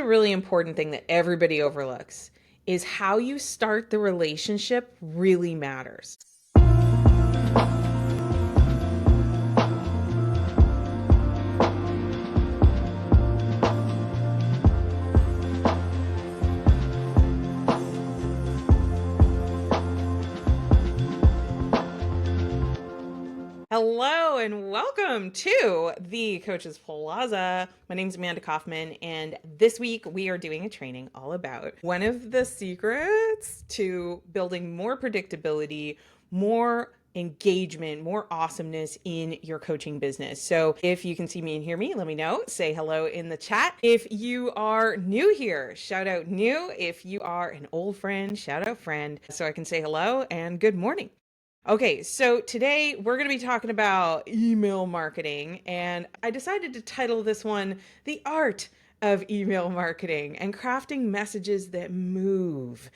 really important thing that everybody overlooks is how you start the relationship really matters. Hello and welcome to the Coaches Plaza. My name is Amanda Kaufman, and this week we are doing a training all about one of the secrets to building more predictability, more engagement, more awesomeness in your coaching business. So if you can see me and hear me, let me know. Say hello in the chat. If you are new here, shout out new. If you are an old friend, shout out friend, so I can say hello and good morning. Okay, so today we're going to be talking about email marketing, and I decided to title this one The Art of Email Marketing and Crafting Messages That Move.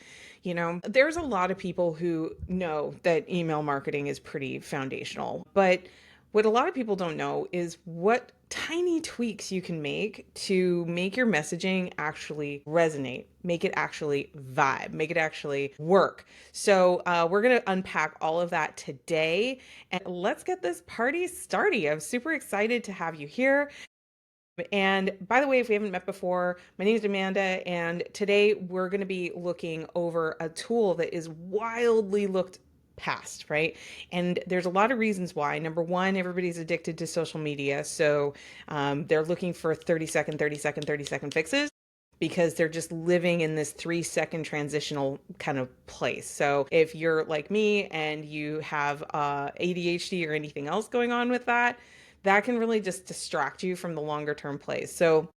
You know, there's a lot of people who know that email marketing is pretty foundational, but what a lot of people don't know is what tiny tweaks you can make to make your messaging actually resonate, make it actually vibe, make it actually work. So we're going to unpack all of that today, and let's get this party started. I'm super excited to have you here. And by the way, if we haven't met before, my name is Amanda, and today we're going to be looking over a tool that is wildly looked past, right? And there's a lot of reasons why. Number one, everybody's addicted to social media. So they're looking for 30-second, 30-second, 30-second fixes because they're just living in this 3-second transitional kind of place. So if you're like me and you have ADHD or anything else going on with that, that can really just distract you from the longer term plays. So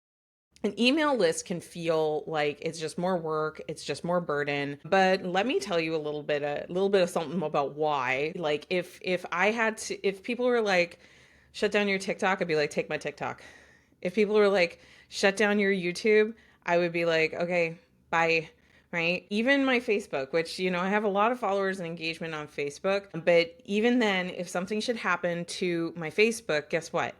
an email list can feel like it's just more work, it's just more burden. But let me tell you a little bit of something about why. Like if people were like, shut down your TikTok, I'd be like, take my TikTok. If people were like, shut down your YouTube, I would be like, okay, bye. Right? Even my Facebook, which, I have a lot of followers and engagement on Facebook. But even then, if something should happen to my Facebook, guess what?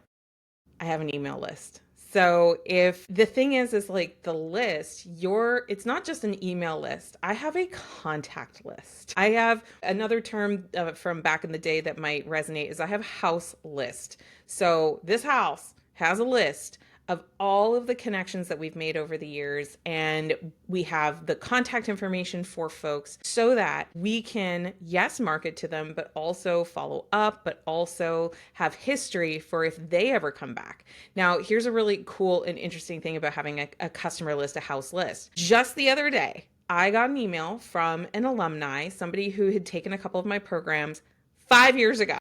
I have an email list. So if the thing is like the list, it's not just an email list. I have a contact list. I have another term from back in the day that might resonate is I have house list. So this house has a list of all of the connections that we've made over the years. And we have the contact information for folks so that we can, yes, market to them, but also follow up, but also have history for if they ever come back. Now, here's a really cool and interesting thing about having a customer list, a house list. Just the other day, I got an email from an alumni, somebody who had taken a couple of my programs 5 years ago.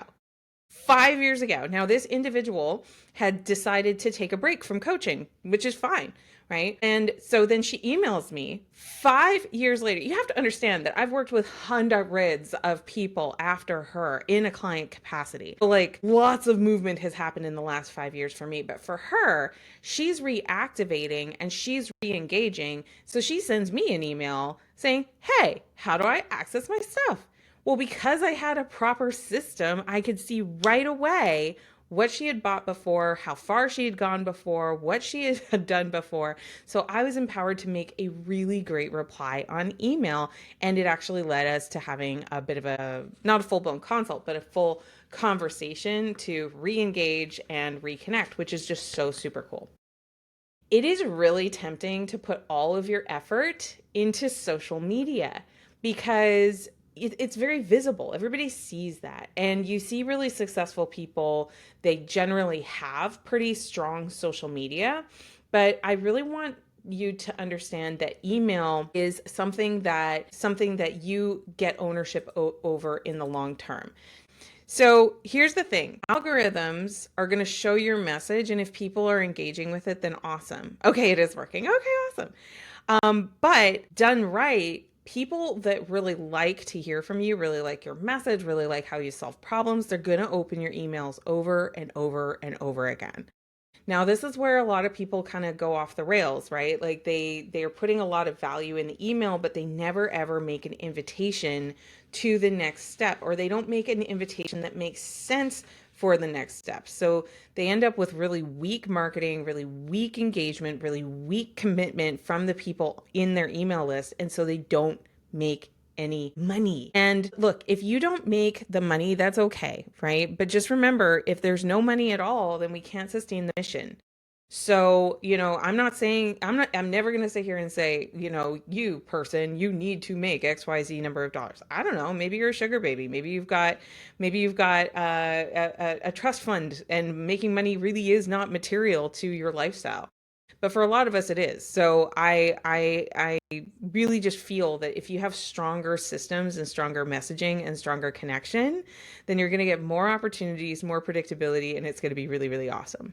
5 years ago. Now, this individual had decided to take a break from coaching, which is fine, right? And so then she emails me 5 years later. You have to understand that I've worked with hundreds of people after her in a client capacity. Like lots of movement has happened in the last 5 years for me, but for her, she's reactivating and she's re-engaging. So she sends me an email saying, hey, how do I access my stuff? Well, because I had a proper system, I could see right away what she had bought before, how far she had gone before, what she had done before. So I was empowered to make a really great reply on email. And it actually led us to having a bit of not a full blown consult, but a full conversation to re engage and reconnect, which is just so super cool. It is really tempting to put all of your effort into social media because it's very visible. Everybody sees that. And you see really successful people, they generally have pretty strong social media. But I really want you to understand that email is something that you get ownership over in the long term. So here's the thing. Algorithms are going to show your message, and if people are engaging with it, then awesome. Okay, it is working. Okay, awesome. But done right, people that really like to hear from you, really like your message, really like how you solve problems, they're going to open your emails over and over and over again. Now, this is where a lot of people kind of go off the rails, right? Like they are putting a lot of value in the email, but they never ever make an invitation to the next step, or they don't make an invitation that makes sense for the next step. So they end up with really weak marketing, really weak engagement, really weak commitment from the people in their email list. And so they don't make any money. And look, if you don't make the money, that's okay, right? But just remember, if there's no money at all, then we can't sustain the mission. So, I'm not saying, I'm never going to sit here and say, you person, you need to make XYZ number of dollars. I don't know. Maybe you're a sugar baby. Maybe you've got a trust fund, and making money really is not material to your lifestyle. But for a lot of us, it is. So I really just feel that if you have stronger systems and stronger messaging and stronger connection, then you're going to get more opportunities, more predictability, and it's going to be really, really awesome.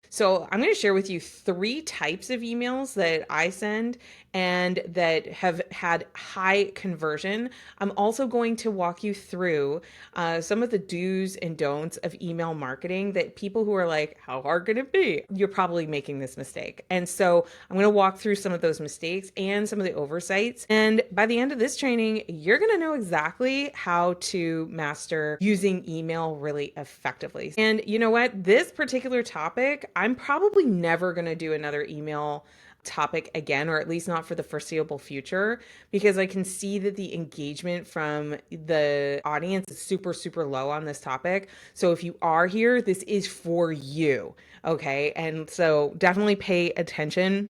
So I'm going to share with you 3 types of emails that I send and that have had high conversion. I'm also going to walk you through some of the do's and don'ts of email marketing that people who are like, how hard can it be? You're probably making this mistake. And so I'm going to walk through some of those mistakes and some of the oversights. And by the end of this training, you're going to know exactly how to master using email really effectively. And you know what? This particular topic, I'm probably never going to do another email topic again, or at least not for the foreseeable future, because I can see that the engagement from the audience is super, super low on this topic. So if you are here, this is for you. Okay. And so definitely pay attention,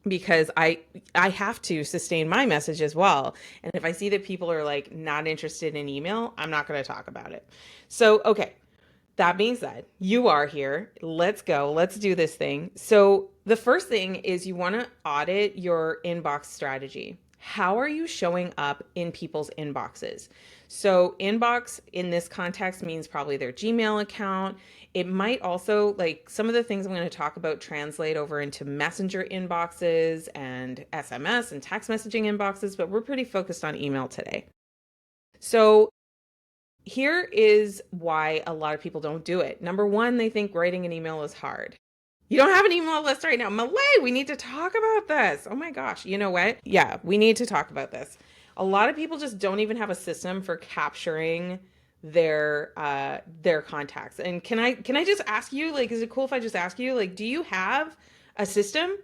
because I have to sustain my message as well. And if I see that people are like not interested in email, I'm not going to talk about it. So, okay. That being said, you are here. Let's go. Let's do this thing. So, the first thing is you want to audit your inbox strategy. How are you showing up in people's inboxes? So, inbox in this context means probably their Gmail account. It might also, like, some of the things I'm going to talk about translate over into messenger inboxes and SMS and text messaging inboxes, but we're pretty focused on email today. So, here is why a lot of people don't do it. Number one, they think writing an email is hard. You don't have an email list right now. Malay, we need to talk about this. Oh my gosh. You know what? Yeah, we need to talk about this. A lot of people just don't even have a system for capturing their contacts. And can I just ask you, like, is it cool if I just ask you, like, do you have a system?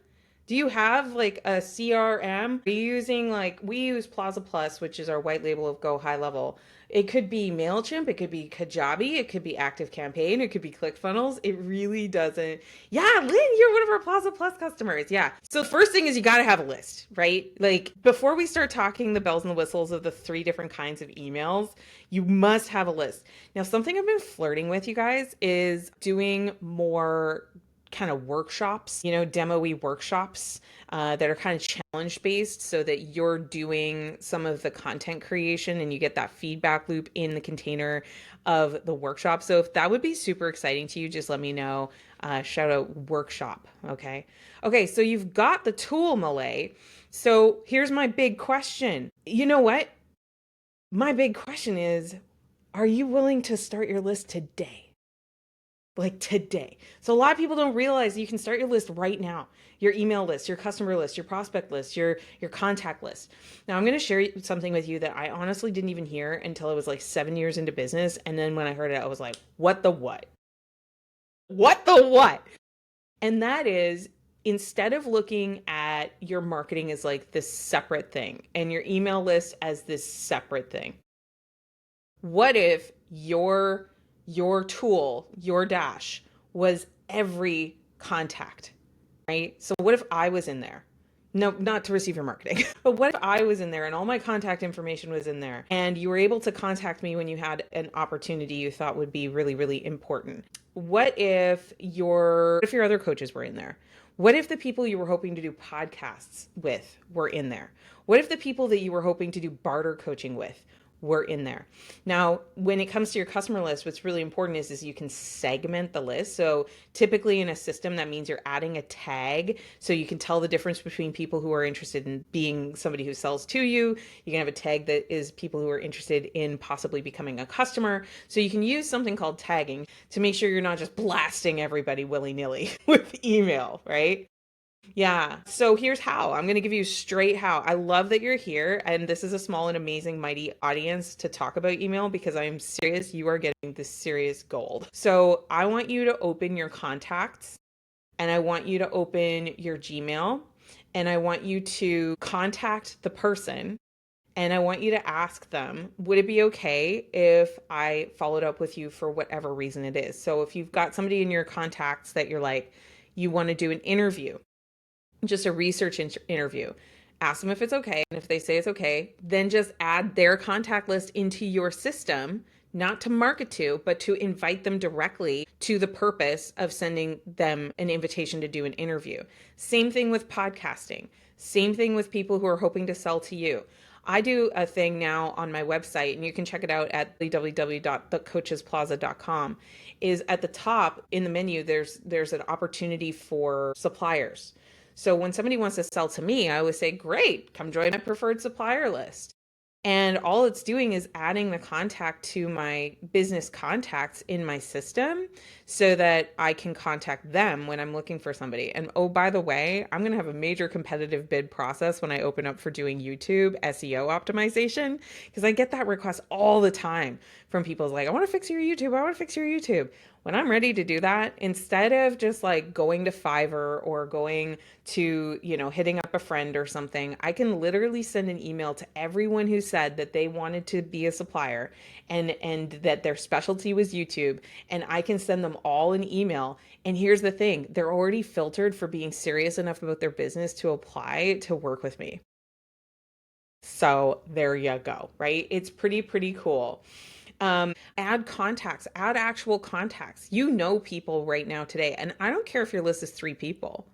Do you have like a CRM? Are you using, like, we use Plaza Plus, which is our white label of Go High Level. It could be MailChimp, it could be Kajabi, it could be ActiveCampaign, it could be ClickFunnels. It really doesn't. Yeah, Lynn, you're one of our Plaza Plus customers. Yeah. So the first thing is you got to have a list, right? Like, before we start talking the bells and the whistles of the 3 different kinds of emails, you must have a list. Now, something I've been flirting with, you guys, is doing more kind of workshops, demo-y workshops that are kind of challenge based, so that you're doing some of the content creation and you get that feedback loop in the container of the workshop. So if that would be super exciting to you, just let me know. Shout out workshop. Okay. Okay. So you've got the tool, Malay. So here's my big question. You know what? My big question is, are you willing to start your list today? Like today. So a lot of people don't realize you can start your list right now. Your email list, your customer list, your prospect list, your contact list. Now I'm going to share something with you that I honestly didn't even hear until I was like 7 years into business. And then when I heard it, I was like, what the what? What the what? And that is, instead of looking at your marketing as like this separate thing and your email list as this separate thing, what if your tool, your dash, was every contact, right? So what if I was in there? No, not to receive your marketing, but what if I was in there and all my contact information was in there and you were able to contact me when you had an opportunity you thought would be really, really important? What if your other coaches were in there? What if the people you were hoping to do podcasts with were in there? What if the people that you were hoping to do barter coaching with were in there? Now, when it comes to your customer list, what's really important is you can segment the list. So typically in a system, that means you're adding a tag so you can tell the difference between people who are interested in being somebody who sells to you. You can have a tag that is people who are interested in possibly becoming a customer. So you can use something called tagging to make sure you're not just blasting everybody willy-nilly with email, right? Yeah. So here's how. I'm going to give you straight how. I love that you're here. And this is a small and amazing, mighty audience to talk about email, because I am serious. You are getting coaching this serious gold. So I want you to open your contacts, and I want you to open your Gmail, and I want you to contact the person, and I want you to ask them, would it be okay if I followed up with you for whatever reason it is? So if you've got somebody in your contacts that you're like, you want to do an interview, just a research interview, ask them if it's okay. And if they say it's okay, then just add their contact list into your system, not to market to, but to invite them directly to the purpose of sending them an invitation to do an interview. Same thing with podcasting. Same thing with people who are hoping to sell to you. I do a thing now on my website, and you can check it out at www.thecoachesplaza.com. Is at the top in the menu, there's an opportunity for suppliers. So when somebody wants to sell to me, I always say, great, come join my preferred supplier list. And all it's doing is adding the contact to my business contacts in my system so that I can contact them when I'm looking for somebody. And oh, by the way, I'm going to have a major competitive bid process when I open up for doing YouTube SEO optimization, because I get that request all the time from people like, I want to fix your YouTube. I want to fix your YouTube. When I'm ready to do that, instead of just like going to Fiverr or going to, hitting up a friend or something, I can literally send an email to everyone who said that they wanted to be a supplier and that their specialty was YouTube, and I can send them all an email. And here's the thing, they're already filtered for being serious enough about their business to apply to work with me. So there you go, right? It's pretty cool. Add contacts, add actual contacts. You know people right now today, and I don't care if your list is 3 people.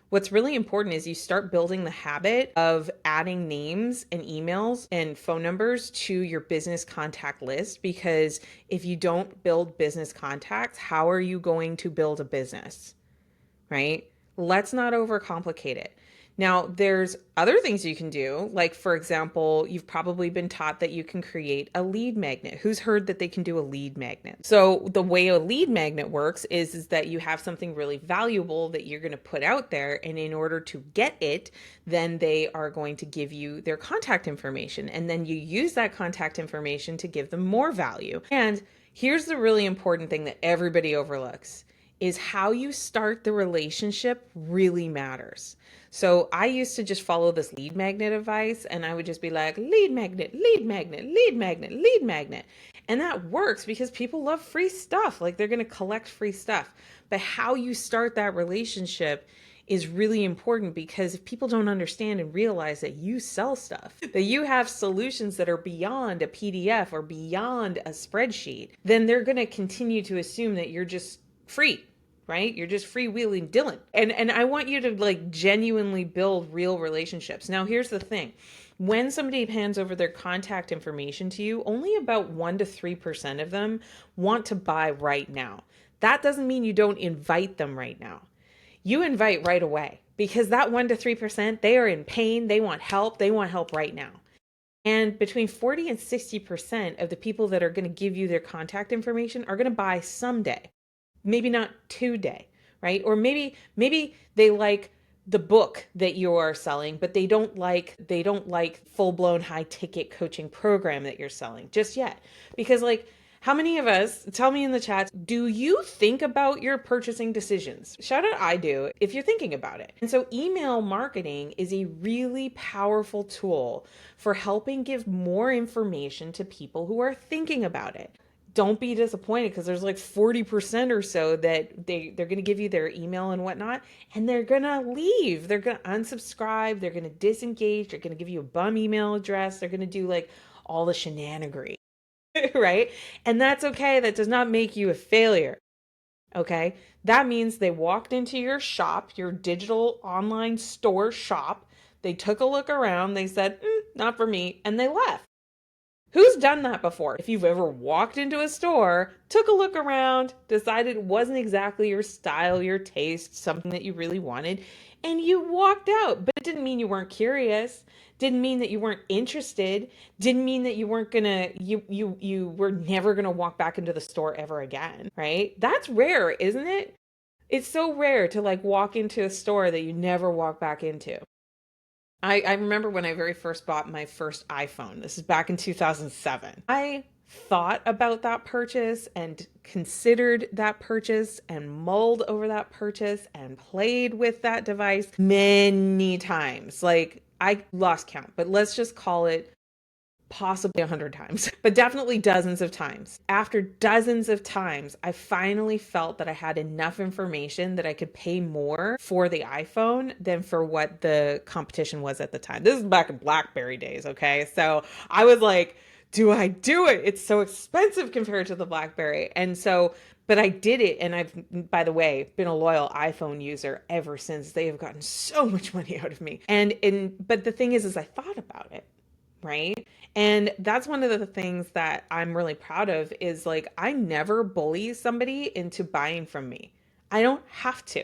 What's really important is you start building the habit of adding names and emails and phone numbers to your business contact list, because if you don't build business contacts, how are you going to build a business, right? Let's not overcomplicate it. Now, there's other things you can do. Like, for example, you've probably been taught that you can create a lead magnet. Who's heard that they can do a lead magnet? So the way a lead magnet works is that you have something really valuable that you're going to put out there. And in order to get it, then they are going to give you their contact information. And then you use that contact information to give them more value. And here's the really important thing that everybody overlooks is how you start the relationship really matters. So I used to just follow this lead magnet advice, and I would just be like, lead magnet, lead magnet, lead magnet, lead magnet. And that works because people love free stuff. Like, they're going to collect free stuff. But how you start that relationship is really important, because if people don't understand and realize that you sell stuff, that you have solutions that are beyond a PDF or beyond a spreadsheet, then they're going to continue to assume that you're just free. Right? You're just freewheeling Dylan. And I want you to like genuinely build real relationships. Now, here's the thing. When somebody hands over their contact information to you, only about 1 to 3% of them want to buy right now. That doesn't mean you don't invite them right now. You invite right away, because that 1 to 3%, they are in pain. They want help. They want help right now. And between 40 and 60% of the people that are going to give you their contact information are going to buy someday. Maybe not today, right? Or maybe they like the book that you are selling, but they don't like full-blown high ticket coaching program that you're selling just yet. Because like, how many of us, tell me in the chat, do you think about your purchasing decisions? Shout out, I do, if you're thinking about it. And so email marketing is a really powerful tool for helping give more information to people who are thinking about it. Don't be disappointed, because there's like 40% or so that they're going to give you their email and whatnot, and they're going to leave. They're going to unsubscribe. They're going to disengage. They're going to give you a bum email address. They're going to do like all the shenanigery, right? And that's okay. That does not make you a failure. Okay. That means they walked into your shop, your digital online store shop. They took a look around. They said, not for me. And they left. Who's done that before? If you've ever walked into a store, took a look around, decided it wasn't exactly your style, your taste, something that you really wanted, and you walked out. But it didn't mean you weren't curious, didn't mean that you weren't interested, didn't mean that you weren't gonna, you were never gonna walk back into the store ever again, right? That's rare, isn't it? It's so rare to like walk into a store that you never walk back into. I remember when I very first bought my first iPhone. This is back in 2007. I thought about that purchase and considered that purchase and mulled over that purchase and played with that device many times. Like, I lost count, but let's just call it possibly 100 times, but definitely dozens of times. After dozens of times, I finally felt that I had enough information that I could pay more for the iPhone than for what the competition was at the time. This is back in BlackBerry days, okay? So I was like, do I do it? It's so expensive compared to the BlackBerry. And so, but I did it. And I've, by the way, been a loyal iPhone user ever since. They have gotten so much money out of me. But the thing is I thought about it, right? And that's one of the things that I'm really proud of is like, I never bully somebody into buying from me. I don't have to.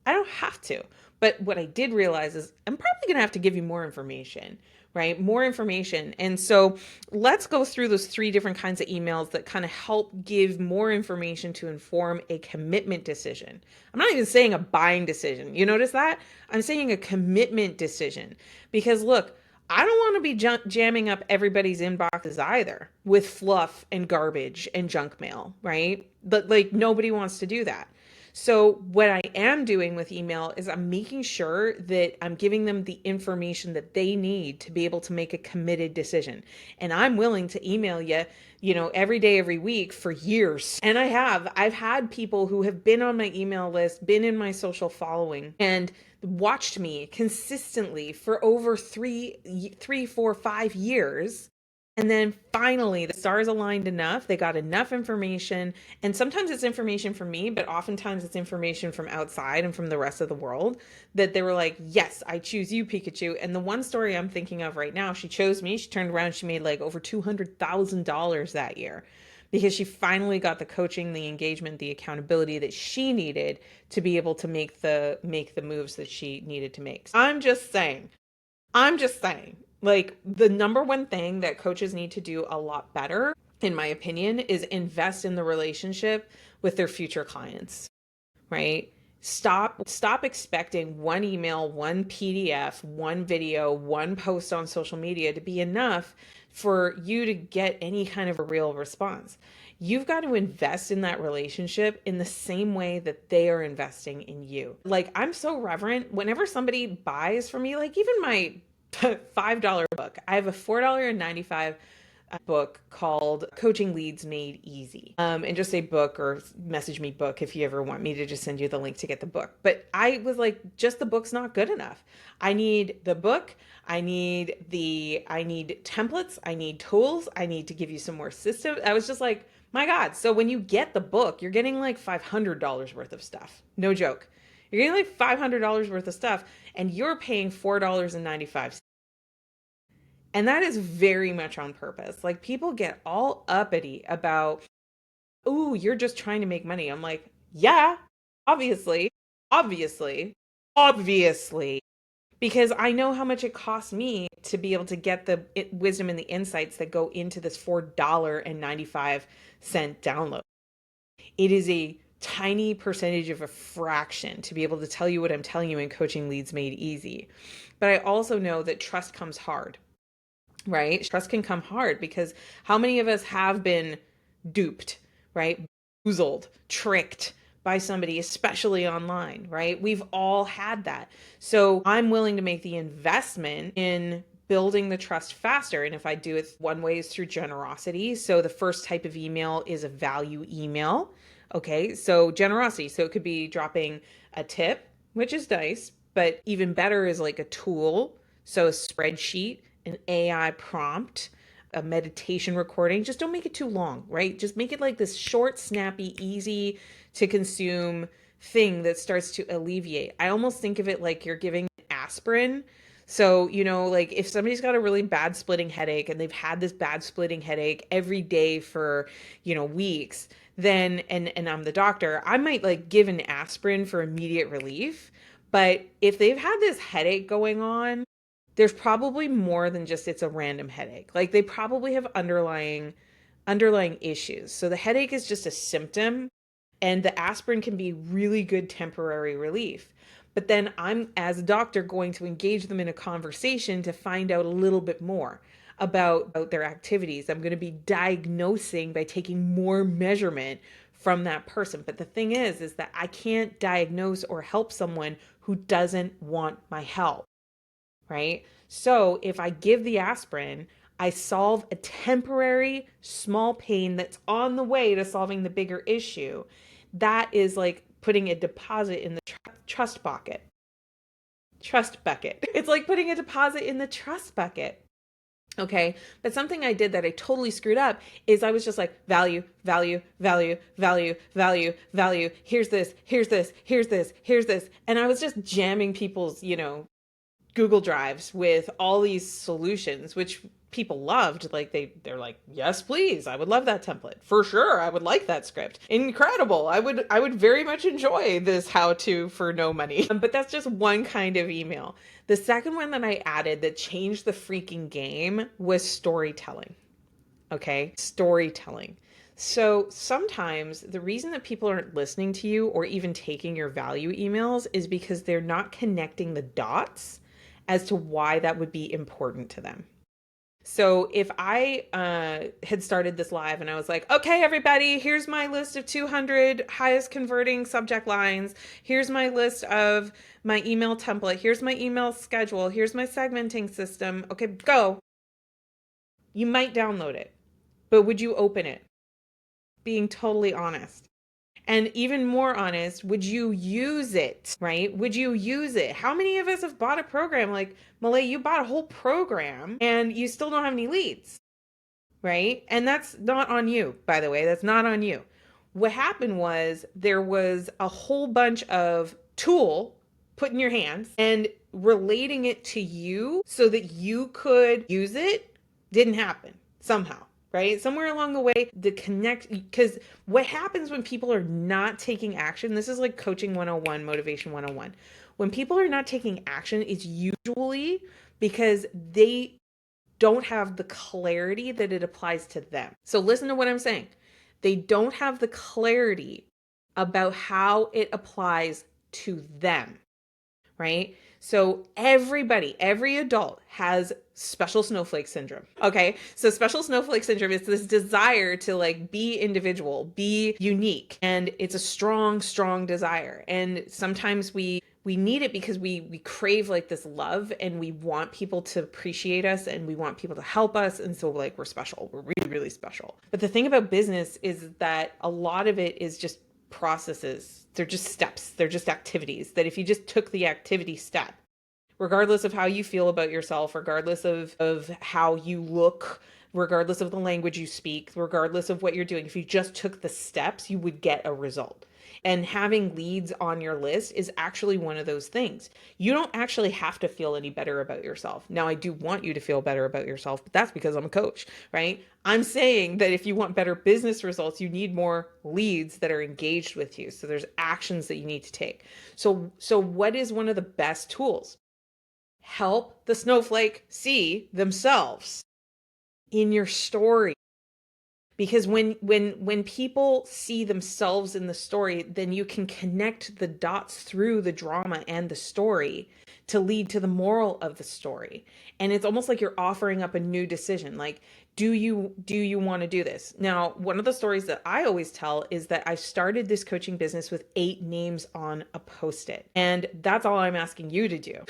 I don't have to. But what I did realize is I'm probably going to have to give you more information, right? More information. And so let's go through those three different kinds of emails that kind of help give more information to inform a commitment decision. I'm not even saying a buying decision. You notice that? I'm saying a commitment decision because look, I don't want to be jamming up everybody's inboxes either with fluff and garbage and junk mail, right? But like nobody wants to do that. So what I am doing with email is I'm making sure that I'm giving them the information that they need to be able to make a committed decision. And I'm willing to email you, every day, every week for years. And I've had people who have been on my email list, been in my social following, and watched me consistently for over 3, 4, 5 years. And then finally, the stars aligned enough. They got enough information. And sometimes it's information from me, but oftentimes it's information from outside and from the rest of the world that they were like, yes, I choose you, Pikachu. And the one story I'm thinking of right now, she chose me. She turned around, she made like over $200,000 that year because she finally got the coaching, the engagement, the accountability that she needed to be able to make the moves that she needed to make. I'm just saying, like, the number one thing that coaches need to do a lot better, in my opinion, is invest in the relationship with their future clients, right? Stop expecting one email, one PDF, one video, one post on social media to be enough for you to get any kind of a real response. You've got to invest in that relationship in the same way that they are investing in you. Like, I'm so reverent whenever somebody buys from me, like even my $5 book. I have a $4.95 book called Coaching Leads Made Easy. And just say book or message me book if you ever want me to just send you the link to get the book. But I was like, just the book's not good enough. I need the book. I need templates. I need tools. I need to give you some more systems. I was just like, my God. So when you get the book, you're getting like $500 worth of stuff. No joke. You're getting like $500 worth of stuff and you're paying $4.95. And that is very much on purpose. Like people get all uppity about, "Ooh, you're just trying to make money." I'm like, "Yeah, obviously, obviously, obviously." Because I know how much it costs me to be able to get the wisdom and the insights that go into this $4.95 download. It is a tiny percentage of a fraction to be able to tell you what I'm telling you in Coaching Leads Made Easy. But I also know that trust comes hard, right? Trust can come hard because how many of us have been duped, right? Boozled, tricked by somebody, especially online, right? We've all had that. So I'm willing to make the investment in building the trust faster. And if I do it, one way is through generosity. So the first type of email is a value email. Okay, so generosity. So it could be dropping a tip, which is nice, but even better is like a tool. So a spreadsheet, an AI prompt, a meditation recording. Just don't make it too long, right? Just make it like this short, snappy, easy to consume thing that starts to alleviate. I almost think of it like you're giving aspirin. So, like if somebody's got a really bad splitting headache and they've had this bad splitting headache every day for, weeks, then, and I'm the doctor, I might like give an aspirin for immediate relief. But if they've had this headache going on, there's probably more than just it's a random headache. Like they probably have underlying issues. So the headache is just a symptom and the aspirin can be really good temporary relief. But then I'm, as a doctor, going to engage them in a conversation to find out a little bit more about their activities. I'm going to be diagnosing by taking more measurement from that person. But the thing is that I can't diagnose or help someone who doesn't want my help, right? So if I give the aspirin, I solve a temporary small pain that's on the way to solving the bigger issue. That is like putting a deposit in the trust bucket. Trust bucket. It's like putting a deposit in the trust bucket. Okay. But something I did that I totally screwed up is I was just like, value, value, value, value, value, value. Here's this, here's this, here's this, here's this. And I was just jamming people's, Google Drives with all these solutions, which people loved. Like they're like, yes, please. I would love that template. For sure. I would like that script. Incredible. I would very much enjoy this how to for no money. But that's just one kind of email. The second one that I added that changed the freaking game was storytelling. Okay. Storytelling. So sometimes the reason that people aren't listening to you or even taking your value emails is because they're not connecting the dots as to why that would be important to them. So if I had started this live and I was like, okay, everybody, here's my list of 200 highest converting subject lines. Here's my list of my email template. Here's my email schedule. Here's my segmenting system. Okay, go. You might download it, but would you open it? Being totally honest. And even more honest, would you use it, right? Would you use it? How many of us have bought a program? Like, Malay, you bought a whole program and you still don't have any leads, right? And that's not on you, by the way. That's not on you. What happened was there was a whole bunch of tool put in your hands and relating it to you so that you could use it didn't happen somehow. Right? Somewhere along the way, the connect, because what happens when people are not taking action, this is like coaching 101, motivation 101. When people are not taking action, it's usually because they don't have the clarity that it applies to them. So listen to what I'm saying. They don't have the clarity about how it applies to them, right? So everybody, every adult has special snowflake syndrome. Okay. So special snowflake syndrome is this desire to like be individual, be unique. And it's a strong, strong desire. And sometimes we need it because we crave like this love and we want people to appreciate us and we want people to help us. And so like we're special. We're really, really special. But the thing about business is that a lot of it is just processes. They're just steps. They're just activities that if you just took the activity step, regardless of how you feel about yourself, regardless of how you look, regardless of the language you speak, regardless of what you're doing, if you just took the steps, you would get a result. And having leads on your list is actually one of those things. You don't actually have to feel any better about yourself. Now, I do want you to feel better about yourself, but that's because I'm a coach, right? I'm saying that if you want better business results, you need more leads that are engaged with you. So there's actions that you need to take. So what is one of the best tools? Help the snowflake see themselves in your story. Because when people see themselves in the story, then you can connect the dots through the drama and the story to lead to the moral of the story. And it's almost like you're offering up a new decision. Like, do you want to do this? Now, one of the stories that I always tell is that I started this coaching business with 8 names on a Post-it. And that's all I'm asking you to do.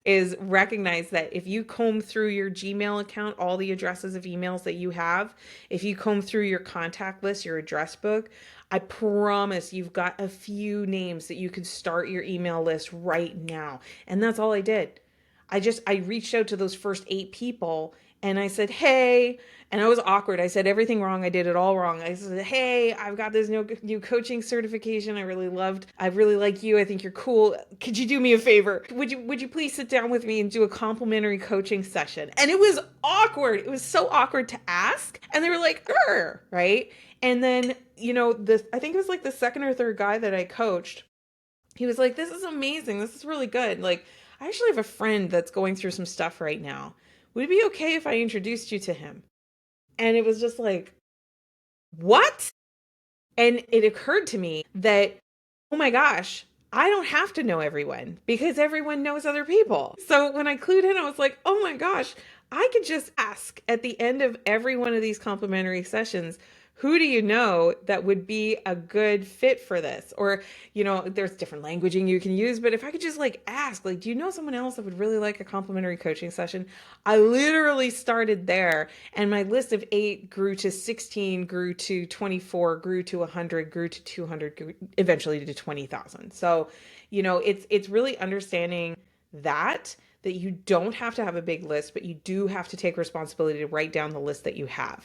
Is recognize that if you comb through your Gmail account, all the addresses of emails that you have, if you comb through your contact list, your address book, I promise you've got a few names that you could start your email list right now. And that's all I did. I reached out to those first 8 people and I said, hey, and I was awkward. I said everything wrong. I did it all wrong. I said, hey, I've got this new coaching certification. I really like you. I think you're cool. Could you do me a favor? Would you please sit down with me and do a complimentary coaching session? And it was awkward. It was so awkward to ask. And they were like, right? And then, I think it was like the second or third guy that I coached. He was like, this is amazing. This is really good. Like, I actually have a friend that's going through some stuff right now. Would it be okay if I introduced you to him? And it was just like, what? And it occurred to me that, oh my gosh, I don't have to know everyone because everyone knows other people. So when I clued in, I was like, oh my gosh, I could just ask at the end of every one of these complimentary sessions, who do you know that would be a good fit for this? Or, there's different languaging you can use, but if I could just like ask, like, do you know someone else that would really like a complimentary coaching session? I literally started there, and my list of 8 grew to 16, grew to 24, grew to 100, grew to 200, grew eventually to 20,000. So, it's really understanding that you don't have to have a big list, but you do have to take responsibility to write down the list that you have.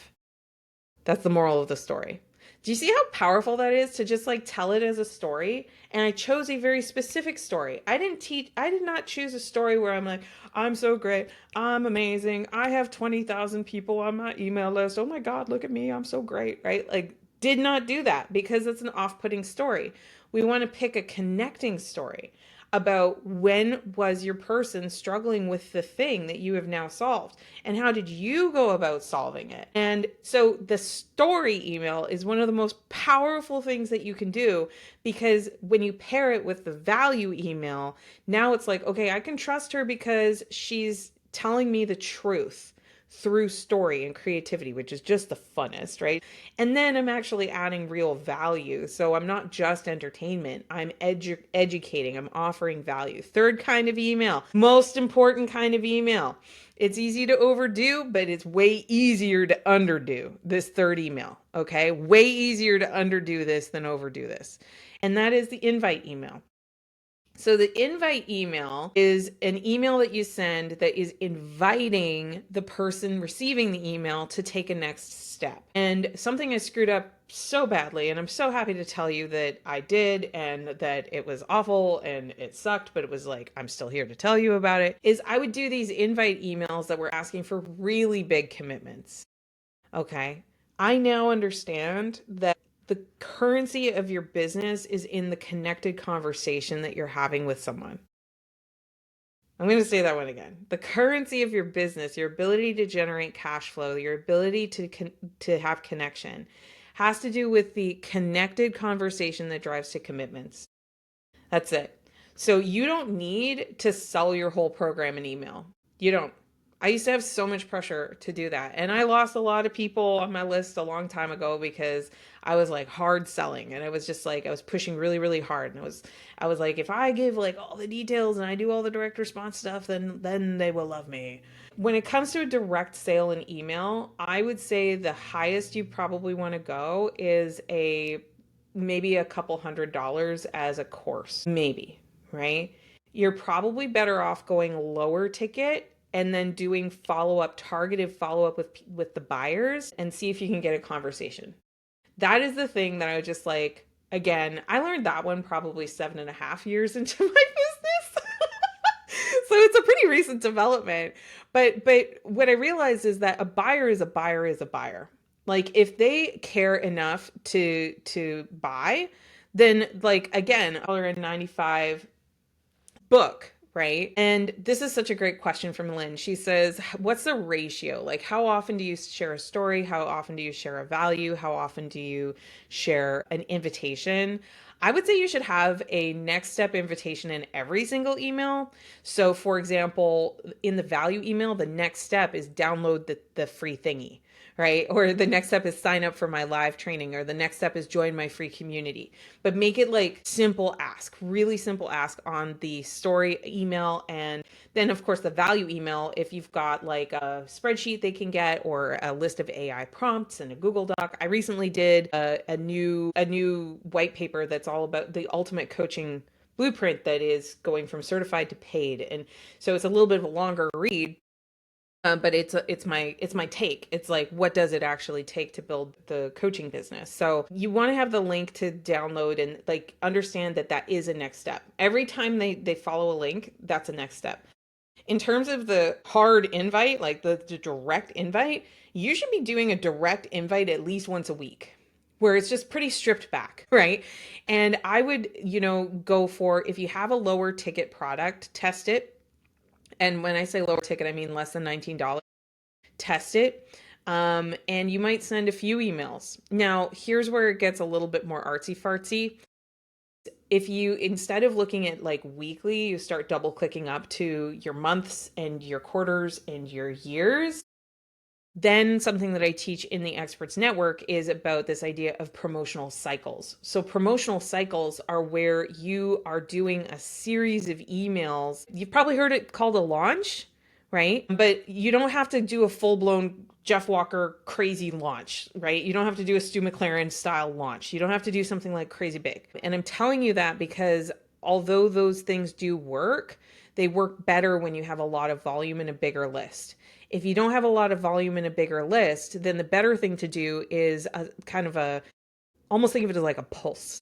That's the moral of the story. Do you see how powerful that is to just like tell it as a story? And I chose a very specific story. I did not choose a story where I'm like, I'm so great, I'm amazing, I have 20,000 people on my email list. Oh my God, look at me, I'm so great, right? Like, did not do that because it's an off putting story. We want to pick a connecting story about when was your person struggling with the thing that you have now solved, and how did you go about solving it. And so the story email is one of the most powerful things that you can do, because when you pair it with the value email, now it's like, okay, I can trust her because she's telling me the truth through story and creativity, which is just the funnest, right? And then I'm actually adding real value. So I'm not just entertainment, I'm educating, I'm offering value. Third kind of email, most important kind of email. It's easy to overdo, but it's way easier to underdo this third email. Okay. Way easier to underdo this than overdo this. And that is the invite email. So the invite email is an email that you send that is inviting the person receiving the email to take a next step. And something I screwed up so badly, and I'm so happy to tell you that I did, and that it was awful and it sucked, but it was like, I'm still here to tell you about it, is I would do these invite emails that were asking for really big commitments. Okay. I now understand that the currency of your business is in the connected conversation that you're having with someone. I'm going to say that one again. The currency of your business, your ability to generate cash flow, your ability to have connection, has to do with the connected conversation that drives to commitments. That's it. So you don't need to sell your whole program in email. You don't. I used to have so much pressure to do that. And I lost a lot of people on my list a long time ago because I was like hard selling, and I was just like I was pushing really really hard, and I was like, if I give like all the details and I do all the direct response stuff, then they will love me. When it comes to a direct sale in email, I would say the highest you probably want to go is a maybe a couple $100 as a course, maybe, right? You're probably better off going lower ticket and then doing follow-up, targeted follow-up with the buyers, and see if you can get a conversation. That is the thing that I was just like, again, I learned that one probably 7.5 years into my business. So it's a pretty recent development. But what I realized is that a buyer is a buyer is a buyer. Like, if they care enough to buy, then like again, $1.95 book, right? And this is such a great question from Lynn. She says, what's the ratio? Like, how often do you share a story? How often do you share a value? How often do you share an invitation? I would say you should have a next step invitation in every single email. So, for example, in the value email, the next step is download the free thingy, right? Or the next step is sign up for my live training, or the next step is join my free community. But make it like simple ask, really simple ask on the story email. And then, of course, the value email, if you've got like a spreadsheet they can get, or a list of AI prompts and a Google Doc. I recently did a new white paper that's all about the ultimate coaching blueprint that is going from certified to paid. And so it's a little bit of a longer read, but it's my take. It's like, what does it actually take to build the coaching business? So you want to have the link to download, and like understand that that is a next step. Every time they follow a link, that's a next step. In terms of the hard invite, like the direct invite, you should be doing a direct invite at least once a week, where it's just pretty stripped back, right? And I would, go for, if you have a lower ticket product, test it. And when I say lower ticket, I mean less than $19. Test it. And you might send a few emails. Now, here's where it gets a little bit more artsy fartsy. if you, instead of looking at like weekly, you start double clicking up to your months and your quarters and your years, then something that I teach in the Experts Network is about this idea of promotional cycles. So promotional cycles are where you are doing a series of emails. You've probably heard it called a launch, right? But you don't have to do a full-blown Jeff Walker crazy launch, right? You don't have to do a Stu McLaren style launch. You don't have to do something like crazy big. And I'm telling you that because although those things do work, they work better when you have a lot of volume and a bigger list. If you don't have a lot of volume in a bigger list, then the better thing to do is a kind of a, almost think of it as like a pulse,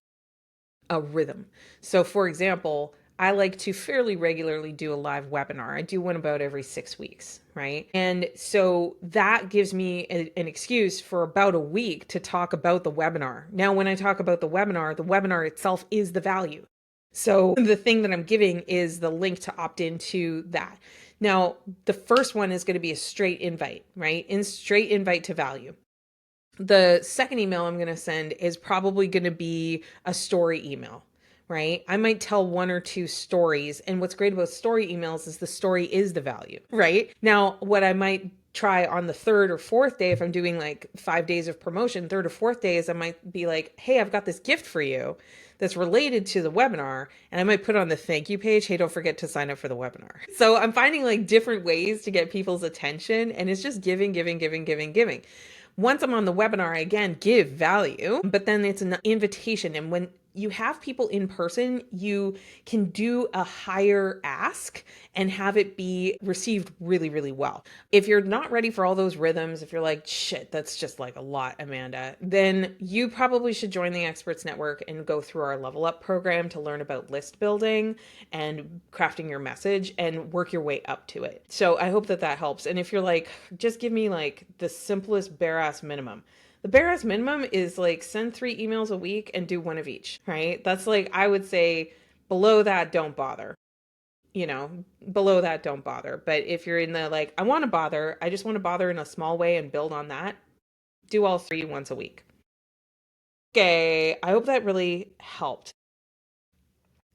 a rhythm. So for example, I like to fairly regularly do a live webinar. I do one about every 6 weeks, right? And so that gives me an excuse for about a week to talk about the webinar. Now, when I talk about the webinar itself is the value. So the thing that I'm giving is the link to opt into that. Now, the first one is going to be a straight invite, right? Straight invite to value. The second email I'm going to send is probably going to be a story email, right? I might tell one or two stories. And what's great about story emails is the story is the value, right? Now, what I might try on the third or fourth day, if I'm doing like 5 days of promotion, third or fourth day is I might be like, hey, I've got this gift for you that's related to the webinar. And I might put on the thank you page, hey, don't forget to sign up for the webinar. So I'm finding like different ways to get people's attention, and it's just giving, giving, giving, giving, giving. Once I'm on the webinar, I again give value, but then it's an invitation. And when you have people in person, you can do a higher ask and have it be received really, really well. If you're not ready for all those rhythms, if you're like, shit, that's just like a lot, Amanda, then you probably should join the Experts Network and go through our Level Up program to learn about list building and crafting your message and work your way up to it. So I hope that that helps. And if you're like, just give me like the simplest bare ass minimum. The bare ass minimum is like send 3 emails a week and do one of each, right? That's like, I would say below that, don't bother. You know, below that, don't bother. But if you're in the like, I want to bother, I just want to bother in a small way and build on that, do all 3 once a week. Okay, I hope that really helped.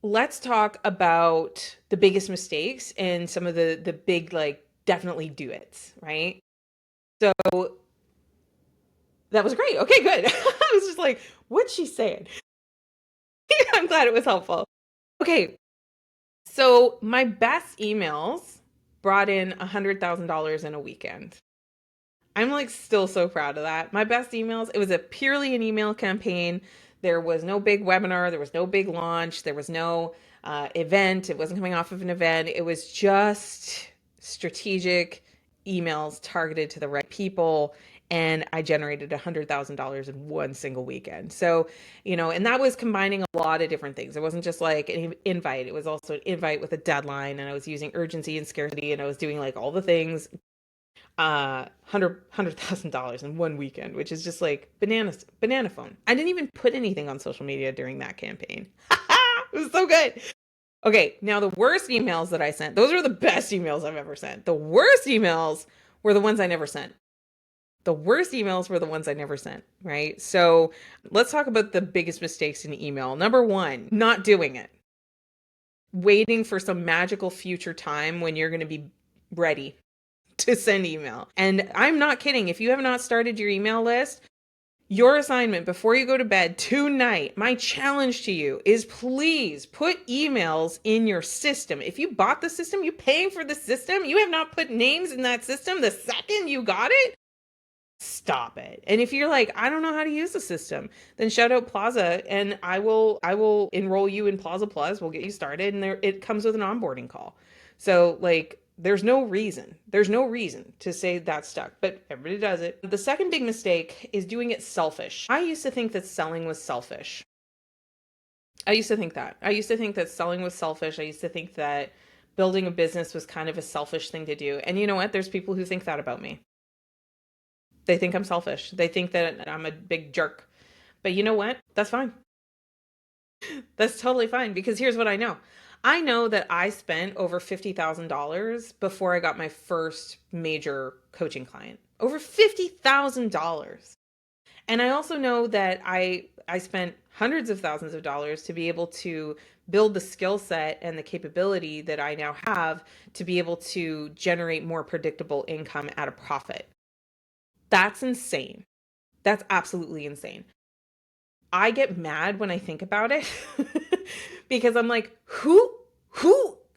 Let's talk about the biggest mistakes and some of the big, like, definitely do it's, right? So that was great. Okay, good. I was just like, what's she saying? I'm glad it was helpful. Okay, so my best emails brought in $100,000 in a weekend. I'm like still so proud of that. My best emails, it was a purely an email campaign. There was no big webinar, there was no big launch, there was no event. It wasn't coming off of an event. It was just strategic emails targeted to the right people. And I generated $100,000 in one single weekend. So, and that was combining a lot of different things. It wasn't just like an invite, it was also an invite with a deadline. And I was using urgency and scarcity, and I was doing like all the things. $100,000 in one weekend, which is just like banana phone. I didn't even put anything on social media during that campaign. It was so good. Okay, now the worst emails that I sent, those are the best emails I've ever sent. The worst emails were the ones I never sent. The worst emails were the ones I never sent, right? So let's talk about the biggest mistakes in email. Number one, not doing it. Waiting for some magical future time when you're going to be ready to send email. And I'm not kidding. If you have not started your email list, your assignment before you go to bed tonight, my challenge to you is please put emails in your system. If you bought the system, you're paying for the system, you have not put names in that system the second you got it, stop it. And if you're like, I don't know how to use the system, then shout out Plaza and I will enroll you in Plaza Plus. We'll get you started, and it comes with an onboarding call. So like, there's no reason to say that's stuck, but everybody does it. The second big mistake is doing it selfish. I used to think that selling was selfish. I used to think that selling was selfish. I used to think that building a business was kind of a selfish thing to do. And you know what? There's people who think that about me. They think I'm selfish. They think that I'm a big jerk. But you know what? That's fine. That's totally fine, because here's what I know. I know that I spent over $50,000 before I got my first major coaching client. Over $50,000. And I also know that I spent hundreds of thousands of dollars to be able to build the skill set and the capability that I now have to be able to generate more predictable income at a profit. That's insane. That's absolutely insane. I get mad when I think about it because I'm like, who,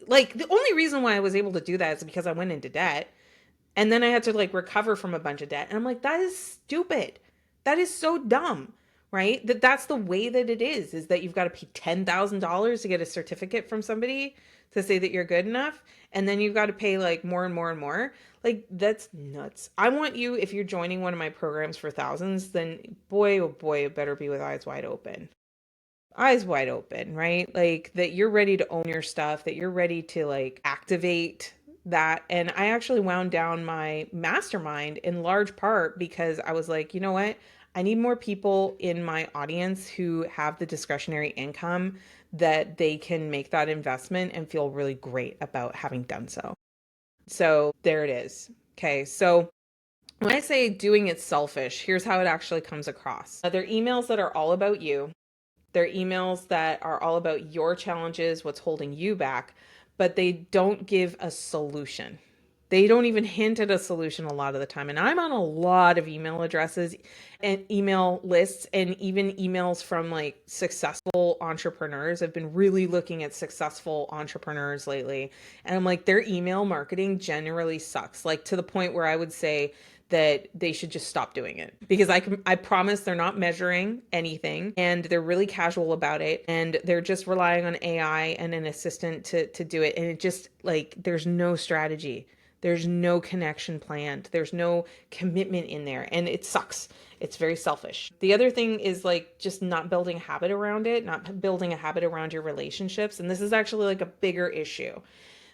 like, the only reason why I was able to do that is because I went into debt and then I had to like recover from a bunch of debt. And I'm like, that is stupid. That is so dumb, right? That's the way that it is that you've got to pay $10,000 to get a certificate from somebody to say that you're good enough. And then you've got to pay like more and more and more. Like, that's nuts. I want you, if you're joining one of my programs for thousands, then boy, oh boy, it better be with eyes wide open. Eyes wide open, right? Like that you're ready to own your stuff, that you're ready to like activate that. And I actually wound down my mastermind in large part because I was like, you know what? I need more people in my audience who have the discretionary income that they can make that investment and feel really great about having done so. So there it is. Okay. So when I say doing it selfish, here's how it actually comes across. They're emails that are all about you. They're emails that are all about your challenges, what's holding you back, but they don't give a solution. They don't even hint at a solution a lot of the time. And I'm on a lot of email addresses and email lists and even emails from like successful entrepreneurs. I've been really looking at successful entrepreneurs lately. And I'm like, their email marketing generally sucks, like to the point where I would say, that they should just stop doing it because I promise they're not measuring anything and they're really casual about it and they're just relying on AI and an assistant to do it, and it just like there's no strategy. There's no connection planned. There's no commitment in there and it sucks. It's very selfish. The other thing is like just not building a habit around it, not building a habit around your relationships, and this is actually like a bigger issue.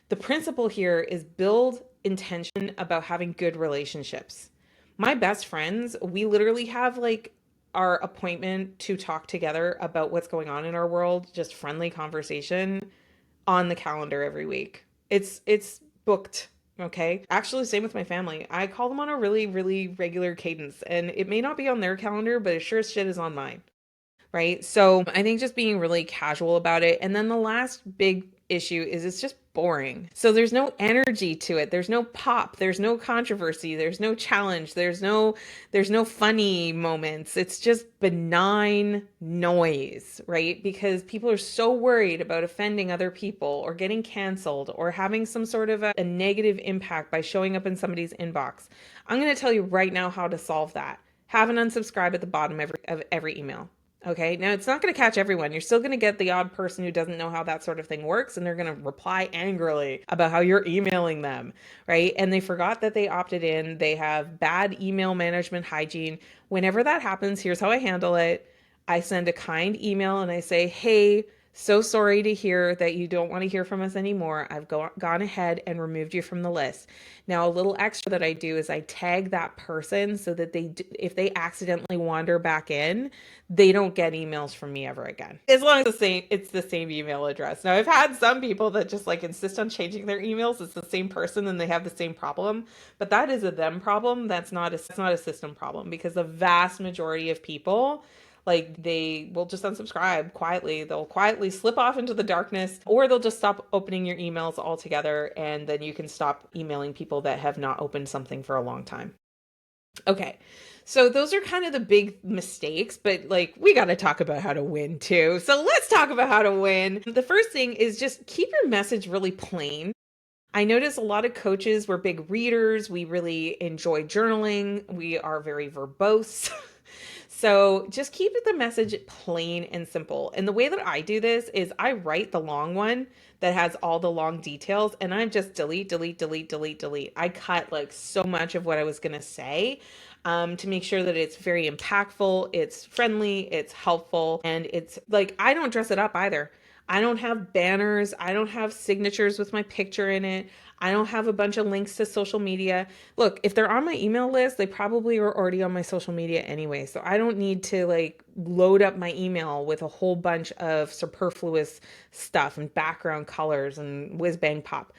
The principle here is build intention about having good relationships. My best friends, we literally have like our appointment to talk together about what's going on in our world, just friendly conversation on the calendar every week. It's booked. Okay. Actually, same with my family. I call them on a really, really regular cadence, and it may not be on their calendar, but it sure as shit is on mine. Right. So I think just being really casual about it. And then the last big issue is it's just boring. So there's no energy to it. There's no pop. There's no controversy. There's no challenge. There's no funny moments. It's just benign noise, right? Because people are so worried about offending other people or getting canceled or having some sort of a negative impact by showing up in somebody's inbox. I'm going to tell you right now how to solve that. Have an unsubscribe at the bottom of every email. Okay, now it's not going to catch everyone. You're still going to get the odd person who doesn't know how that sort of thing works, and they're going to reply angrily about how you're emailing them, right? And they forgot that they opted in. They have bad email management hygiene. Whenever that happens, here's how I handle it. I send a kind email and I say, hey, so sorry to hear that you don't want to hear from us anymore. I've gone ahead and removed you from the list. Now, a little extra that I do is I tag that person so that if they accidentally wander back in, they don't get emails from me ever again. As long as it's the same email address. Now, I've had some people that just like insist on changing their emails. It's the same person and they have the same problem, but that is a them problem. That's not a system problem because the vast majority of people, like, they will just unsubscribe quietly. They'll quietly slip off into the darkness, or they'll just stop opening your emails altogether, and then you can stop emailing people that have not opened something for a long time. Okay. So those are kind of the big mistakes, but like we got to talk about how to win too. So let's talk about how to win. The first thing is just keep your message really plain. I notice a lot of coaches, we're big readers. We really enjoy journaling. We are very verbose. So just keep the message plain and simple. And the way that I do this is I write the long one that has all the long details and I just delete, delete, delete, delete, delete. I cut like so much of what I was going to say to make sure that it's very impactful, it's friendly, it's helpful, and it's like I don't dress it up either. I don't have banners. I don't have signatures with my picture in it. I don't have a bunch of links to social media. Look, if they're on my email list, they probably are already on my social media anyway. So I don't need to like load up my email with a whole bunch of superfluous stuff and background colors and whiz bang pop.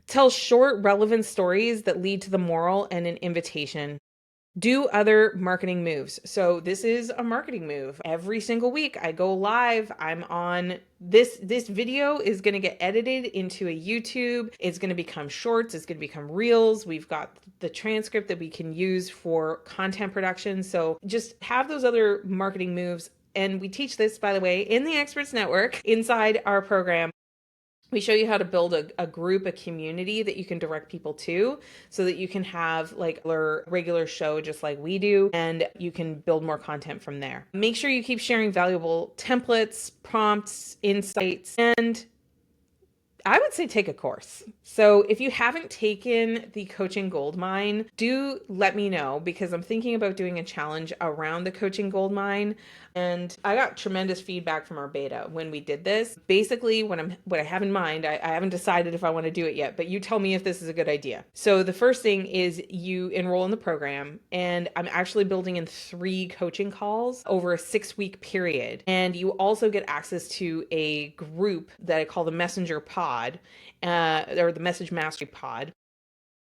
Tell short, relevant stories that lead to the moral and an invitation. Do other marketing moves. So this is a marketing move. Every single week I go live. I'm on this video is going to get edited into a YouTube. It's going to become shorts, it's going to become reels. We've got the transcript that we can use for content production. So just have those other marketing moves. And we teach this, by the way, in the Experts Network inside our program. We show you how to build a group, a community that you can direct people to so that you can have like a regular show just like we do, and you can build more content from there. Make sure you keep sharing valuable templates, prompts, insights, and I would say take a course. So if you haven't taken the Coaching Goldmine, do let me know, because I'm thinking about doing a challenge around the Coaching Goldmine. And I got tremendous feedback from our beta when we did this. Basically, what I have in mind, I haven't decided if I want to do it yet, but you tell me if this is a good idea. So the first thing is you enroll in the program, and I'm actually building in 3 coaching calls over a 6-week period. And you also get access to a group that I call the Messenger Pod, or the Message Mastery Pod.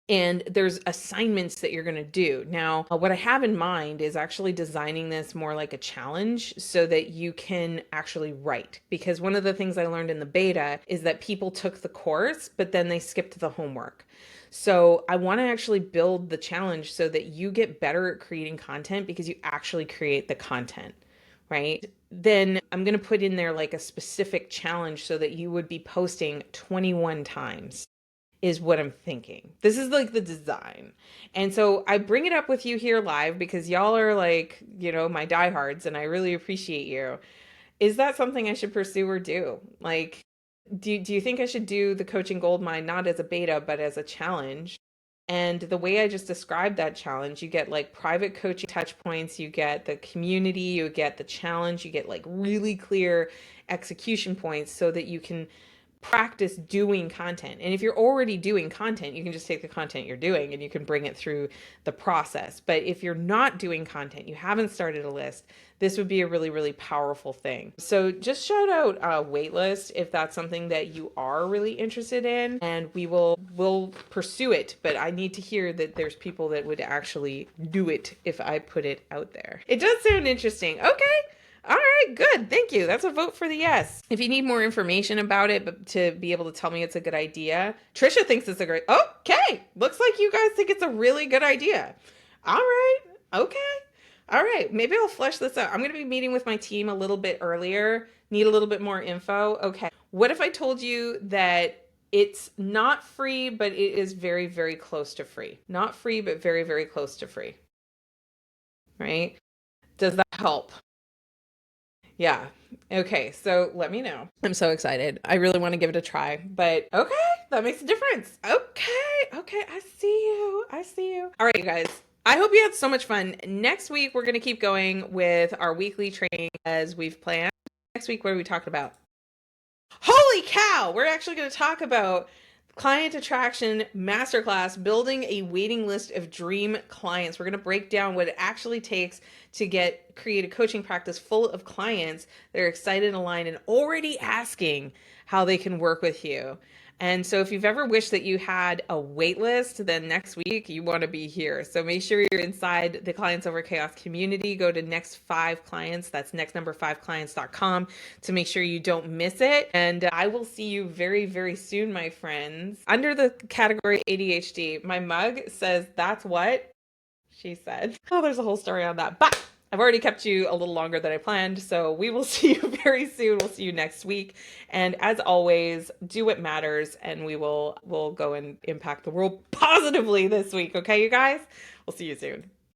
And there's assignments that you're going to do. Now, what I have in mind is actually designing this more like a challenge so that you can actually write. Because one of the things I learned in the beta is that people took the course, but then they skipped the homework. So I want to actually build the challenge so that you get better at creating content because you actually create the content, right? Then I'm going to put in there like a specific challenge so that you would be posting 21 times. Is what I'm thinking. This is like the design. And so I bring it up with you here live because y'all are like, my diehards, and I really appreciate you. Is that something I should pursue or do? Like, do you think I should do the Coaching Goldmine not as a beta, but as a challenge? And the way I just described that challenge, you get like private coaching touch points, you get the community, you get the challenge, you get like really clear execution points so that you can practice doing content. And if you're already doing content, you can just take the content you're doing and you can bring it through the process. But if you're not doing content, you haven't started a list, this would be a really, really powerful thing. So just shout out waitlist if that's something that you are really interested in, and we'll pursue it. But I need to hear that there's people that would actually do it if I put it out there. It does sound interesting. Okay. All right, good. Thank you. That's a vote for the yes. If you need more information about it, but to be able to tell me it's a good idea, Trisha thinks it's a great. Okay, looks like you guys think it's a really good idea. All right. Okay. All right. Maybe I'll flesh this out. I'm going to be meeting with my team a little bit earlier. Need a little bit more info. Okay. What if I told you that it's not free, but it is very, very close to free? Not free, but very, very close to free. Right? Does that help? Yeah. Okay. So let me know. I'm so excited. I really want to give it a try, but okay. That makes a difference. Okay. Okay. I see you. I see you. All right, you guys. I hope you had so much fun. Next week, we're going to keep going with our weekly training as we've planned. Next week, what are we talking about? Holy cow! We're actually going to talk about Client Attraction Masterclass, building a waiting list of dream clients. We're going to break down what it actually takes to create a coaching practice full of clients that are excited, aligned, and already asking how they can work with you. And so if you've ever wished that you had a wait list, then next week you want to be here. So make sure you're inside the Clients Over Chaos community. Go to Next 5 Clients. That's nextnumber5clients.com to make sure you don't miss it. And I will see you very, very soon, my friends. Under the category ADHD, my mug says, "That's what she said." Oh, there's a whole story on that. But I've already kept you a little longer than I planned, so we will see you very soon. We'll see you next week. And as always, do what matters, and we'll go and impact the world positively this week. Okay, you guys? We'll see you soon.